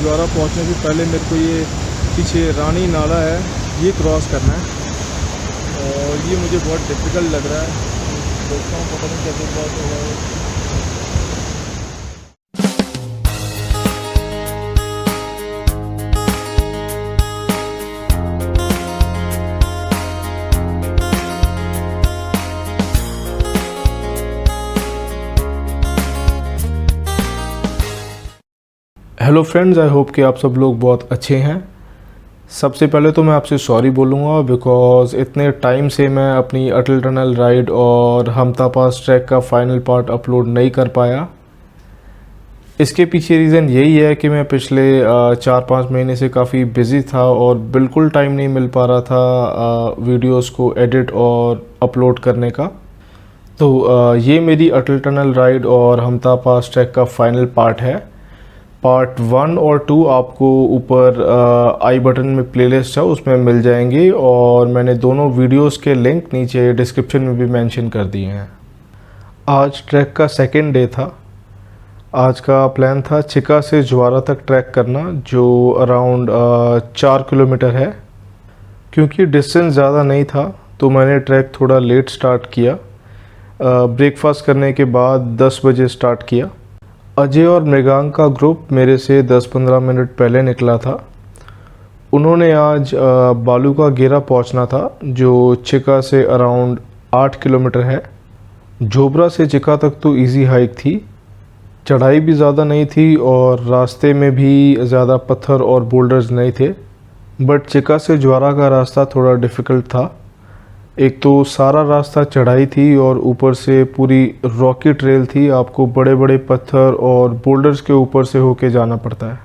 ज्वारा पहुंचने से पहले मेरे को ये पीछे रानी नाला है, ये क्रॉस करना है और ये मुझे बहुत डिफ़िकल्ट लग रहा है। देखता हूँ, पता नहीं कैसे क्रॉस होगा। हेलो फ्रेंड्स, आई होप कि आप सब लोग बहुत अच्छे हैं। सबसे पहले तो मैं आपसे सॉरी बोलूँगा बिकॉज़ इतने टाइम से मैं अपनी अटल टनल राइड और हमटा पास ट्रैक का फाइनल पार्ट अपलोड नहीं कर पाया। इसके पीछे रीज़न यही है कि मैं पिछले 4-5 महीने से काफ़ी बिज़ी था और बिल्कुल टाइम नहीं मिल पा रहा था वीडियोस को एडिट और अपलोड करने का। तो ये मेरी अटल टनल राइड और हमटा पास ट्रैक का फाइनल पार्ट है। पार्ट 1 और 2 आपको ऊपर आई बटन में प्लेलिस्ट है, उसमें मिल जाएंगे और मैंने दोनों वीडियोस के लिंक नीचे डिस्क्रिप्शन में भी मेंशन कर दिए हैं। आज ट्रैक का सेकेंड डे था। आज का प्लान था चिका से ज्वारा तक ट्रैक करना, जो अराउंड 4 किलोमीटर है। क्योंकि डिस्टेंस ज़्यादा नहीं था तो मैंने ट्रैक थोड़ा लेट स्टार्ट किया। ब्रेकफास्ट करने के बाद 10 बजे स्टार्ट किया। अजय और मृगांक का ग्रुप मेरे से 10-15 मिनट पहले निकला था। उन्होंने आज बालू का गेरा पहुंचना था, जो चिका से अराउंड 8 किलोमीटर है। जोबरा से चिका तक तो इजी हाइक थी, चढ़ाई भी ज़्यादा नहीं थी और रास्ते में भी ज़्यादा पत्थर और बोल्डर्स नहीं थे। बट चिका से ज्वारा का रास्ता थोड़ा डिफ़िकल्ट था। एक तो सारा रास्ता चढ़ाई थी और ऊपर से पूरी रॉकी ट्रेल थी। आपको बड़े बड़े पत्थर और बोल्डर्स के ऊपर से होके जाना पड़ता है।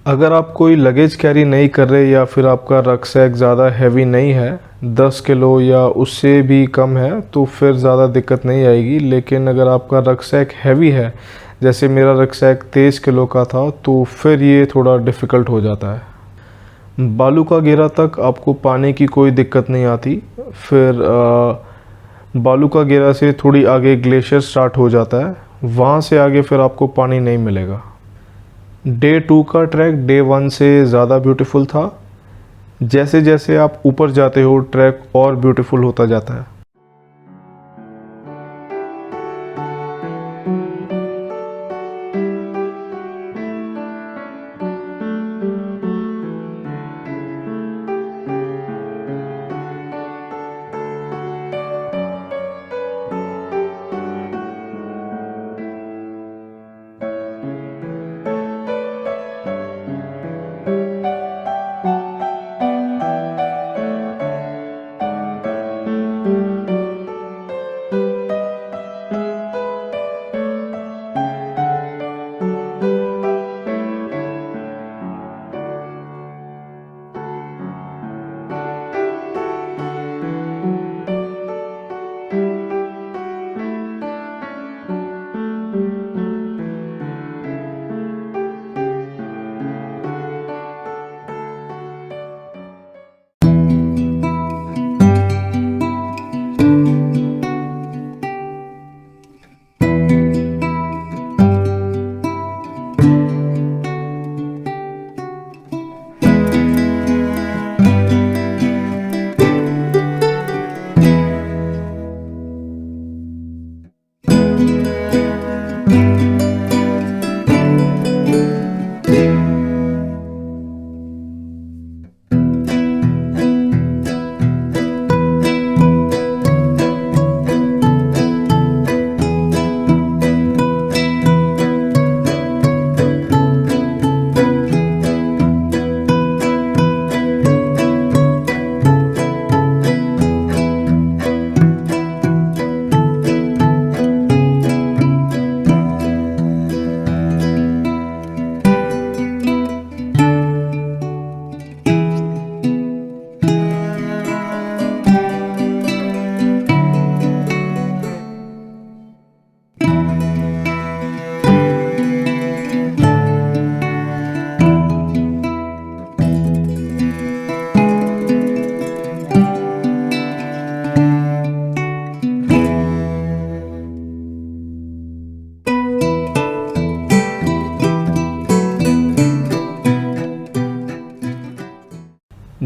अगर आप कोई लगेज कैरी नहीं कर रहे या फिर आपका रक्सैक ज़्यादा हैवी नहीं है, 10 किलो या उससे भी कम है, तो फिर ज़्यादा दिक्कत नहीं आएगी। लेकिन अगर आपका रक्सैक हैवी है, जैसे मेरा रक्सैक 23 किलो का था, तो फिर ये थोड़ा डिफ़िकल्ट हो जाता है। बालू का गेरा तक आपको पानी की कोई दिक्कत नहीं आती। फिर बालू का गेरा से थोड़ी आगे ग्लेशियर स्टार्ट हो जाता है, वहाँ से आगे फिर आपको पानी नहीं मिलेगा। डे 2 का ट्रैक डे 1 से ज़्यादा ब्यूटीफुल था। जैसे जैसे आप ऊपर जाते हो ट्रैक और ब्यूटीफुल होता जाता है।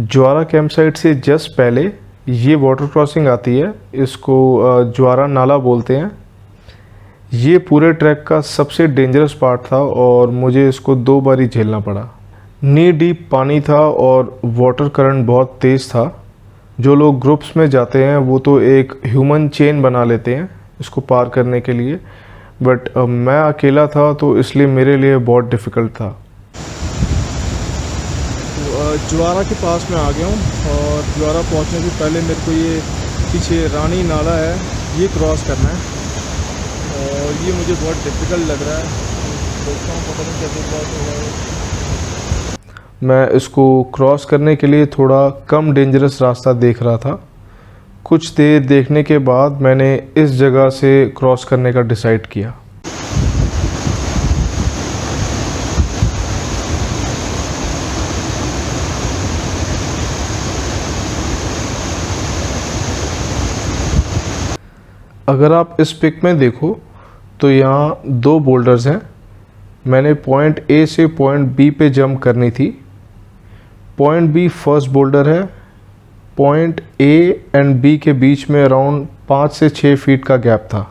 ज्वारा कैंप साइट से जस्ट पहले ये वाटर क्रॉसिंग आती है, इसको ज्वारा नाला बोलते हैं। ये पूरे ट्रैक का सबसे डेंजरस पार्ट था और मुझे इसको 2 बार ही झेलना पड़ा। नी डीप पानी था और वाटर करंट बहुत तेज़ था। जो लोग ग्रुप्स में जाते हैं वो तो एक ह्यूमन चेन बना लेते हैं इसको पार करने के लिए, बट मैं अकेला था तो इसलिए मेरे लिए बहुत डिफ़िकल्ट था। तो ज्वारा के पास मैं आ गया हूँ और ज्वारा पहुँचने से पहले मेरे को ये पीछे रानी नाला है ये क्रॉस करना है और ये मुझे बहुत डिफ़िकल्ट लग रहा है। देखता हूँ पता नहीं कैसे क्रॉस होगा। मैं इसको क्रॉस करने के लिए थोड़ा कम डेंजरस रास्ता देख रहा था। कुछ देर देखने के बाद मैंने इस जगह से क्रॉस करने का डिसाइड किया। अगर आप इस पिक में देखो तो यहाँ 2 बोल्डर्स हैं। मैंने पॉइंट ए से पॉइंट बी पे जंप करनी थी। पॉइंट बी फर्स्ट बोल्डर है। पॉइंट ए एंड बी के बीच में अराउंड 5 से 6 फीट का गैप था।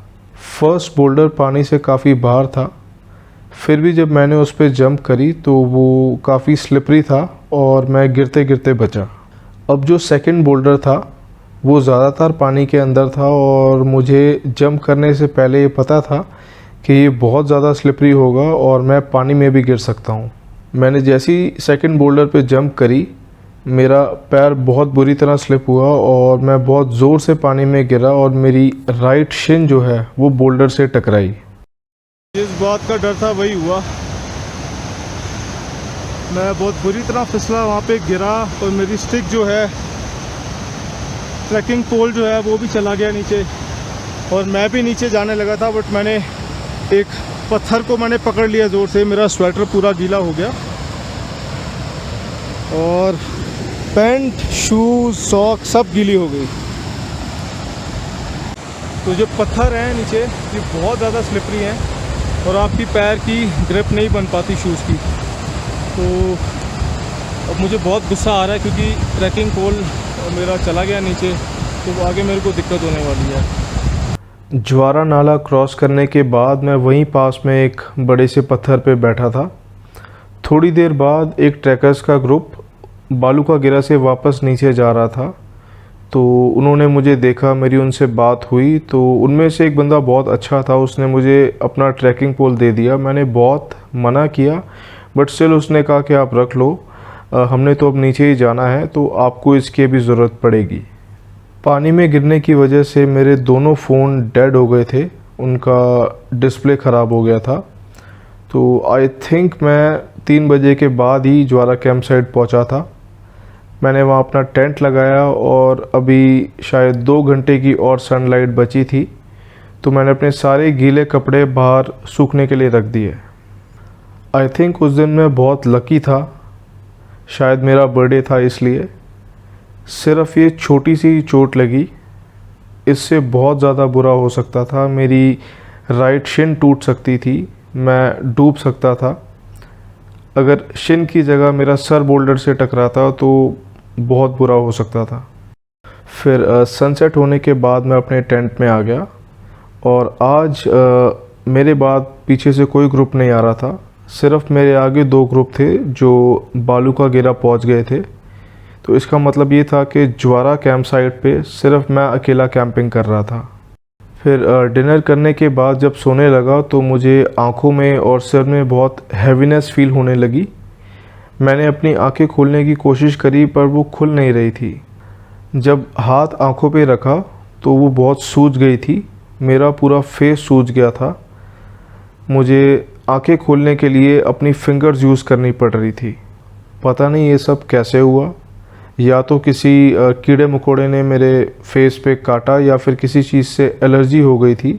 फर्स्ट बोल्डर पानी से काफ़ी बाहर था, फिर भी जब मैंने उस पर जंप करी तो वो काफ़ी स्लिपरी था और मैं गिरते गिरते बचा। अब जो सेकंड बोल्डर था वो ज़्यादातर पानी के अंदर था और मुझे जंप करने से पहले ये पता था कि ये बहुत ज़्यादा स्लिपरी होगा और मैं पानी में भी गिर सकता हूँ। मैंने जैसी सेकंड बोल्डर पे जंप करी, मेरा पैर बहुत बुरी तरह स्लिप हुआ और मैं बहुत ज़ोर से पानी में गिरा और मेरी राइट शिन जो है वो बोल्डर से टकराई। जिस बात का डर था वही हुआ। मैं बहुत बुरी तरह फिसला, वहाँ पे गिरा और मेरी स्टिक जो है, ट्रैकिंग पोल जो है वो भी चला गया नीचे और मैं भी नीचे जाने लगा था, बट मैंने एक पत्थर को मैंने पकड़ लिया ज़ोर से। मेरा स्वेटर पूरा गीला हो गया और पैंट, शूज़, सॉक सब गीली हो गई। तो जो पत्थर हैं नीचे ये बहुत ज़्यादा स्लिपरी हैं और आपकी पैर की ग्रिप नहीं बन पाती शूज़ की। तो अब मुझे बहुत गुस्सा आ रहा है क्योंकि ट्रैकिंग पोल मेरा चला गया नीचे, तो आगे मेरे को दिक्कत होने वाली है। ज्वारा नाला क्रॉस करने के बाद मैं वहीं पास में एक बड़े से पत्थर पे बैठा था। थोड़ी देर बाद एक ट्रैकर्स का ग्रुप बालूका गिरा से वापस नीचे जा रहा था, तो उन्होंने मुझे देखा, मेरी उनसे बात हुई। तो उनमें से एक बंदा बहुत अच्छा था, उसने मुझे अपना ट्रैकिंग पोल दे दिया। मैंने बहुत मना किया बट स्टिल उसने कहा कि आप रख लो, हमने तो अब नीचे ही जाना है तो आपको इसकी भी ज़रूरत पड़ेगी। पानी में गिरने की वजह से मेरे दोनों फ़ोन डेड हो गए थे, उनका डिस्प्ले ख़राब हो गया था। तो आई थिंक मैं 3 बजे के बाद ही ज्वारा कैंप साइट पहुँचा था। मैंने वहाँ अपना टेंट लगाया और अभी शायद 2 घंटे की और सनलाइट बची थी, तो मैंने अपने सारे गीले कपड़े बाहर सूखने के लिए रख दिए। आई थिंक उस दिन मैं बहुत लकी था, शायद मेरा बर्थडे था इसलिए। सिर्फ़ ये छोटी सी चोट लगी, इससे बहुत ज़्यादा बुरा हो सकता था। मेरी राइट शिन टूट सकती थी, मैं डूब सकता था। अगर शिन की जगह मेरा सर बोल्डर से टकराता तो बहुत बुरा हो सकता था। फिर सनसेट होने के बाद मैं अपने टेंट में आ गया और आज मेरे बाद पीछे से कोई ग्रुप नहीं आ रहा था। सिर्फ मेरे आगे 2 ग्रुप थे जो बालूका गिरा पहुंच गए थे। तो इसका मतलब ये था कि ज्वारा कैंप साइट पे सिर्फ मैं अकेला कैंपिंग कर रहा था। फिर डिनर करने के बाद जब सोने लगा तो मुझे आँखों में और सिर में बहुत हैवीनेस फील होने लगी। मैंने अपनी आंखें खोलने की कोशिश करी पर वो खुल नहीं रही थी। जब हाथ आँखों पे रखा तो वो बहुत सूज गई थी, मेरा पूरा फेस सूज गया था। मुझे आंखें खोलने के लिए अपनी फिंगर्स यूज़ करनी पड़ रही थी। पता नहीं ये सब कैसे हुआ, या तो किसी कीड़े मकोड़े ने मेरे फेस पे काटा या फिर किसी चीज़ से एलर्जी हो गई थी।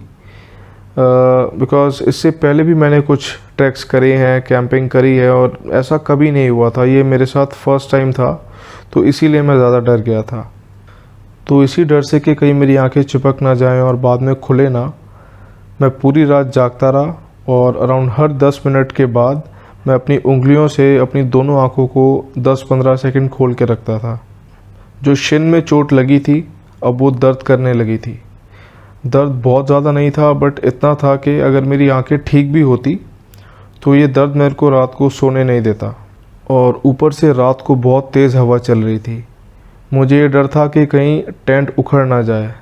बिकॉज़ इससे पहले भी मैंने कुछ ट्रैक्स करे हैं, कैंपिंग करी है और ऐसा कभी नहीं हुआ था। ये मेरे साथ फर्स्ट टाइम था, तो इसीलिए मैं ज़्यादा डर गया था। तो इसी डर से कि कहीं मेरी आंखें चिपक ना जाएं और बाद में खुले ना, मैं पूरी रात जागता रहा और अराउंड हर 10 मिनट के बाद मैं अपनी उंगलियों से अपनी दोनों आँखों को 10-15 सेकंड खोल के रखता था। जो शिन में चोट लगी थी अब वो दर्द करने लगी थी। दर्द बहुत ज़्यादा नहीं था, बट इतना था कि अगर मेरी आंखें ठीक भी होती तो ये दर्द मेरे को रात को सोने नहीं देता। और ऊपर से रात को बहुत तेज़ हवा चल रही थी। मुझे ये डर था कि कहीं टेंट उखड़ ना जाए,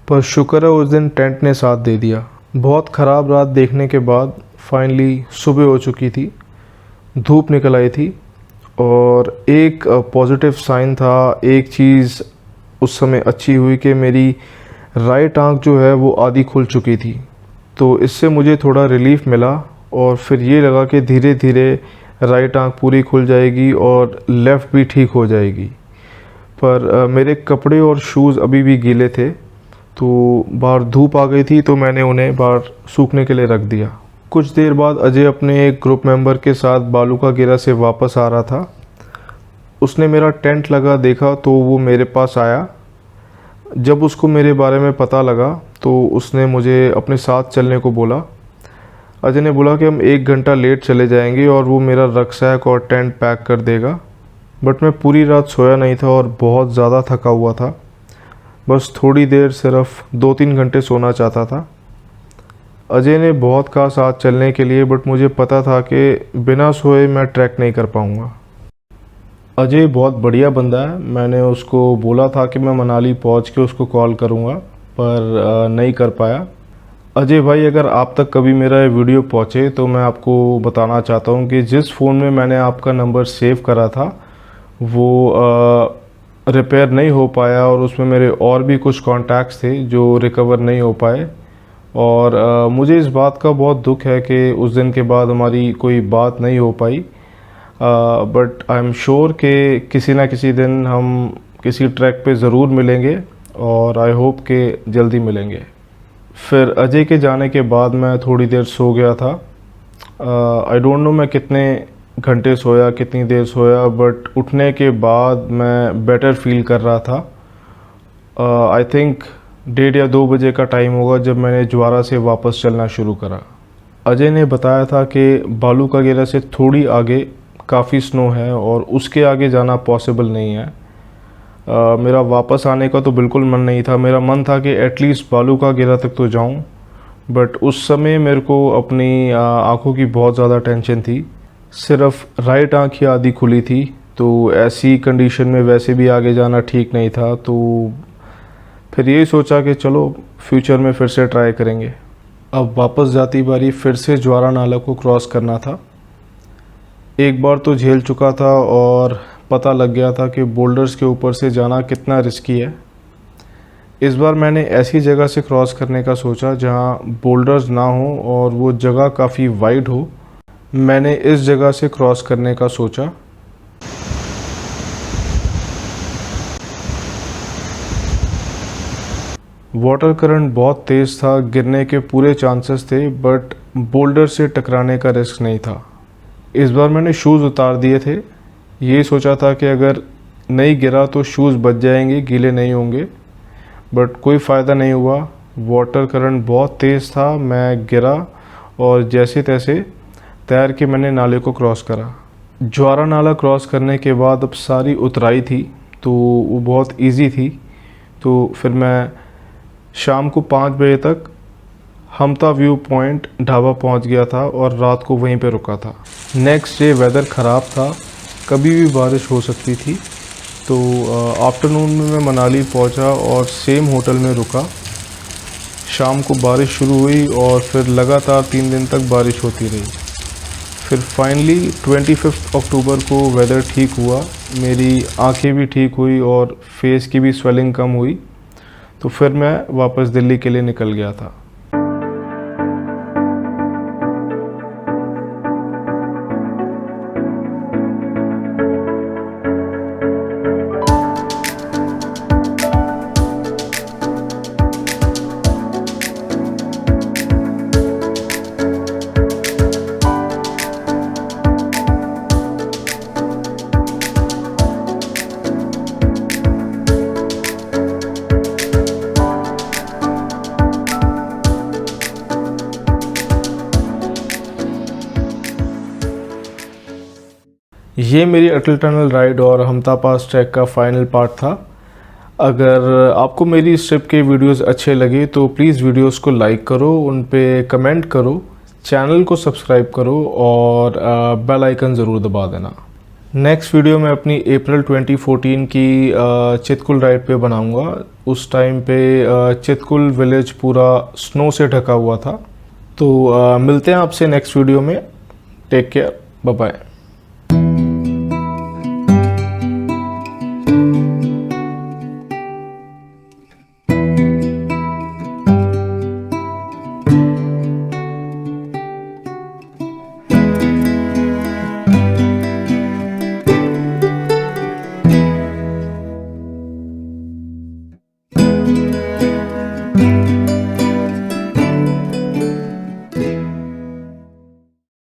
पर शुक्र है उस दिन टेंट ने साथ दे दिया। बहुत ख़राब रात देखने के बाद फाइनली सुबह हो चुकी थी, धूप निकल आई थी। और एक पॉजिटिव साइन था, एक चीज़ उस समय अच्छी हुई कि मेरी राइट आंख जो है वो आधी खुल चुकी थी। तो इससे मुझे थोड़ा रिलीफ मिला और फिर ये लगा कि धीरे धीरे राइट आंख पूरी खुल जाएगी और लेफ़्ट भी ठीक हो जाएगी। पर मेरे कपड़े और शूज़ अभी भी गीले थे, तो बाहर धूप आ गई थी, तो मैंने उन्हें बाहर सूखने के लिए रख दिया। कुछ देर बाद अजय अपने एक ग्रुप मेंबर के साथ बालूकागिरा से वापस आ रहा था। उसने मेरा टेंट लगा देखा तो वो मेरे पास आया। जब उसको मेरे बारे में पता लगा तो उसने मुझे अपने साथ चलने को बोला। अजय ने बोला कि हम 1 घंटा लेट चले जाएंगे और वो मेरा रक्सैक और टेंट पैक कर देगा। बट मैं पूरी रात सोया नहीं था और बहुत ज़्यादा थका हुआ था। बस थोड़ी देर, सिर्फ 2-3 घंटे सोना चाहता था। अजय ने बहुत कहा साथ चलने के लिए, बट मुझे पता था कि बिना सोए मैं ट्रैक नहीं कर पाऊँगा। अजय बहुत बढ़िया बंदा है। मैंने उसको बोला था कि मैं मनाली पहुंच के उसको कॉल करूंगा, पर नहीं कर पाया। अजय भाई, अगर आप तक कभी मेरा ये वीडियो पहुंचे तो मैं आपको बताना चाहता हूं कि जिस फ़ोन में मैंने आपका नंबर सेव करा था वो रिपेयर नहीं हो पाया और उसमें मेरे और भी कुछ कॉन्टैक्ट्स थे जो रिकवर नहीं हो पाए। और मुझे इस बात का बहुत दुख है कि उस दिन के बाद हमारी कोई बात नहीं हो पाई। बट आई एम श्योर कि किसी ना किसी दिन हम किसी ट्रैक पे ज़रूर मिलेंगे और आई होप कि जल्दी मिलेंगे। फिर अजय के जाने के बाद मैं थोड़ी देर सो गया था। आई डोंट नो मैं कितने घंटे सोया, कितनी देर सोया, बट उठने के बाद मैं बेटर फील कर रहा था। आई थिंक 1:30 या 2 बजे का टाइम होगा जब मैंने ज्वारा से वापस चलना शुरू करा। अजय ने बताया था कि बालूकागिरा से थोड़ी आगे काफ़ी स्नो है और उसके आगे जाना पॉसिबल नहीं है। मेरा वापस आने का तो बिल्कुल मन नहीं था। मेरा मन था कि एटलीस्ट बालूकागिरा तक तो जाऊं, बट उस समय मेरे को अपनी आंखों की बहुत ज़्यादा टेंशन थी। सिर्फ राइट आंख ही आधी खुली थी, तो ऐसी कंडीशन में वैसे भी आगे जाना ठीक नहीं था। तो फिर यही सोचा कि चलो फ्यूचर में फिर से ट्राई करेंगे। अब वापस जाती बारी फिर से ज्वारा नाला को क्रॉस करना था। एक बार तो झेल चुका था और पता लग गया था कि बोल्डर्स के ऊपर से जाना कितना रिस्की है। इस बार मैंने ऐसी जगह से क्रॉस करने का सोचा जहां बोल्डर्स ना हो और वो जगह काफ़ी वाइड हो। मैंने इस जगह से क्रॉस करने का सोचा। वाटर करंट बहुत तेज़ था, गिरने के पूरे चांसेस थे, बट बोल्डर से टकराने का रिस्क नहीं था। इस बार मैंने शूज़ उतार दिए थे। ये सोचा था कि अगर नहीं गिरा तो शूज़ बच जाएंगे, गीले नहीं होंगे, बट कोई फ़ायदा नहीं हुआ। वाटर करंट बहुत तेज़ था, मैं गिरा और जैसे तैसे तैर के मैंने नाले को क्रॉस करा। ज्वारा नाला क्रॉस करने के बाद अब सारी उतराई थी तो वो बहुत इजी थी। तो फिर मैं शाम को 5 बजे तक हमता व्यू पॉइंट ढाबा पहुंच गया था और रात को वहीं पे रुका था। नेक्स्ट डे वेदर ख़राब था, कभी भी बारिश हो सकती थी। तो आफ्टरनून में मैं मनाली पहुंचा और सेम होटल में रुका। शाम को बारिश शुरू हुई और फिर लगातार 3 दिन तक बारिश होती रही। फिर फाइनली 25 अक्टूबर को वेदर ठीक हुआ, मेरी आंखें भी ठीक हुई और फेस की भी स्वेलिंग कम हुई। तो फिर मैं वापस दिल्ली के लिए निकल गया था। ये मेरी अटल टनल राइड और हमता पास ट्रैक का फाइनल पार्ट था। अगर आपको मेरी इस ट्रिप के वीडियोस अच्छे लगे तो प्लीज़ वीडियोस को लाइक करो, उन पे कमेंट करो, चैनल को सब्सक्राइब करो और बेल आइकन ज़रूर दबा देना। नेक्स्ट वीडियो मैं अपनी अप्रैल 2014 की चितकुल राइड पे बनाऊंगा। उस टाइम पे चितकुल विलेज पूरा स्नो से ढका हुआ था। तो मिलते हैं आपसे नेक्स्ट वीडियो में। Take care, bye bye.